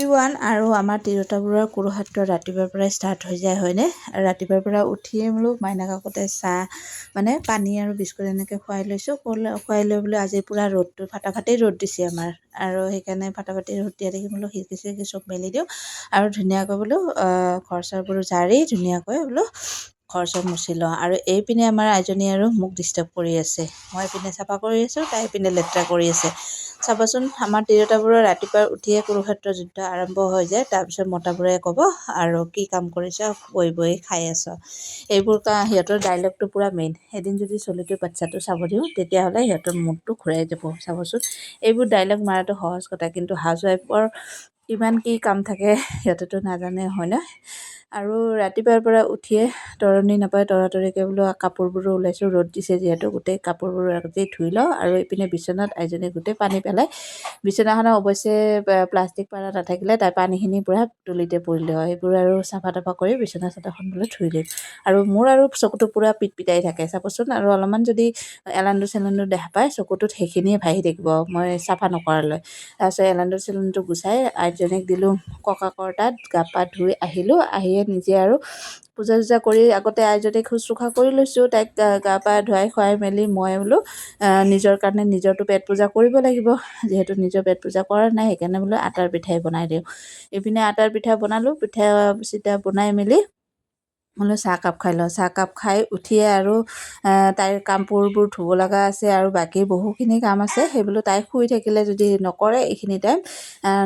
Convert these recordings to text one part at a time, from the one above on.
Everyone আৰু আমাৰ তিৰোতাবোৰৰ কুৰুক্ষেত্ৰ ৰাতিপুৱাৰ পৰাই ষ্টাৰ্ট হৈ যায় হয়নে। আৰু ৰাতিপুৱাৰ পৰা উঠিয়ে বোলো মাইনা কাকতে চাহ মানে পানী আৰু বিস্কুট এনেকৈ খুৱাই লৈছোঁ। খুৱাই লৈ বোলো আজি পূৰা ৰ'দটো ফাটাফাটি ৰ'দ দিছে আমাৰ, আৰু সেইকাৰণে ফাটাফাটি ৰ'দ দিয়া দেখি বোলো খিৰিকি চব মেলি দিওঁ আৰু ধুনীয়াকৈ বোলো ঘৰ চৰবোৰ জাৰি ধুনীয়াকৈ বোলো ঘৰ চৰ মুচি লওঁ। আৰু এইপিনে আমাৰ আইজনী আৰু মোক ডিষ্টাৰ্ব কৰি আছে, মই এইপিনে চাফা কৰি আছোঁ, তাই এইপিনে লেতেৰা কৰি আছে। চাবচোন আমাৰ তিৰোতাবোৰৰ ৰাতিপুৱা উঠিয়ে কুৰুক্ষেত্ৰ যুদ্ধ আৰম্ভ হৈ যায়। তাৰপিছত মতাবোৰে ক'ব আৰু কি কাম কৰিছ, বহি বহি খাই আছ। এইবোৰ সিহঁতৰ ডাইলগটো পূৰা মেইন। এদিন যদি চলিটো বাচ্ছাটো চাব দিওঁ তেতিয়াহ'লে সিহঁতৰ মুডটো ঘূৰাই যাব। চাবচোন এইবোৰ ডাইলগ মাৰাটো সহজ কথা, কিন্তু হাউচৱাইফৰ কিমান কি কাম থাকে সিহঁতেতো নাজানে হয় ন। আৰু ৰাতিপুৱাৰ পৰা উঠিয়ে তৰণি নাপায় তৰাতৰিকৈ বোলো কাপোৰবোৰো ওলাইছোঁ, ৰ'দ দিছে যিহেতু গোটেই কাপোৰবোৰ আগতেই ধুই লওঁ। আৰু এইপিনে বিচনাত আইজনী গোটেই পানী পেলাই, বিচনাখনৰ অৱশ্যে প্লাষ্টিক পাৰা নাথাকিলে তাই পানীখিনি পূৰা তুলিতে পৰিলে হয়, সেইবোৰ আৰু চাফা তাফা কৰি বিচনা চাদৰখন বোলে ধুই দিম। আৰু মোৰ আৰু চকুটো পূৰা পিটপিটাই থাকে চাবচোন, আৰু অলপমান যদি এলান্দু চেলান্দু দেখা পায় চকুটোত সেইখিনিয়ে ভাহি থাকিব মই চাফা নকৰালৈ। তাৰপিছত এলান্দু চেলান্দু গুচাই আইজনীক দিলোঁ ককাকৰ তাত, গা পা ধুই আহিলোঁ। আহিয়ে নিজে আৰু পূজা চূজা কৰি আগতে আইজনীক শুশ্ৰূষা কৰি লৈছোঁ। তাইক গা পা ধুৱাই খুৱাই মেলি মই বোলো নিজৰ কাৰণে নিজৰটো পেট পূজা কৰিব লাগিব, যিহেতু নিজৰ পেট পূজা কৰা নাই সেইকাৰণে বোলো আটাৰ পিঠাই বনাই দিওঁ। এইপিনে আটাৰ পিঠা বনালোঁ, পিঠা চিঠা বনাই মেলি বোলো চাহকাপ খাই লওঁ। চাহকাপ খাই উঠিয়ে আৰু তাইৰ কাপোৰবোৰ ধুব লগা আছে আৰু বাকী বহুখিনি কাম আছে। সেইবোলো তাই শুই থাকিলে যদি নকৰে এইখিনি টাইম,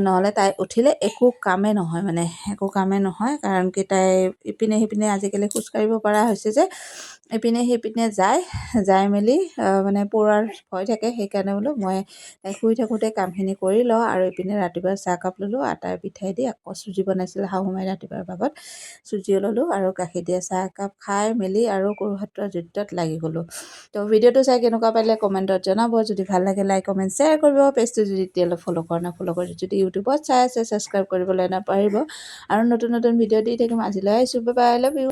নহ'লে তাই উঠিলে একো কামেই নহয়, মানে একো কামেই নহয়। কাৰণ কি তাই ইপিনে সিপিনে আজিকালি খোজকাঢ়িব পৰা হৈছে যে, ইপিনে সিপিনে যাই মেলি মানে পৰাৰ ভয় থাকে। সেইকাৰণে বোলো মই তাই শুই থাকোঁতে কামখিনি কৰি লওঁ। আৰু ইপিনে ৰাতিপুৱা চাহকাপ ল'লোঁ, আটাৰ পিঠাই দি আকৌ চুজি বনাইছিলে শাহুমাই ৰাতিপুৱাৰ ভাগত, চুজিও ল'লোঁ আৰু গাখীৰ দিয়া চাহ একাপ খাই মেলি আৰু কুৰুক্ষেত্ৰ যুদ্ধত লাগি গ'লোঁ। তো ভিডিঅ'টো চাই কেনেকুৱা পালে কমেণ্টত জনাব। যদি ভাল লাগে লাইক কমেণ্ট শ্বেয়াৰ কৰিব। পেজটো যদি এতিয়ালৈ ফ'ল' কৰা নাই ফ'ল' কৰি, যদি ইউটিউবত চাই আছে ছাবস্ক্ৰাইব কৰিবলৈ নাপাহৰিব। আৰু নতুন নতুন ভিডিঅ' দি থাকিম। আজিলৈ আহিছোঁ, bye bye, I love you.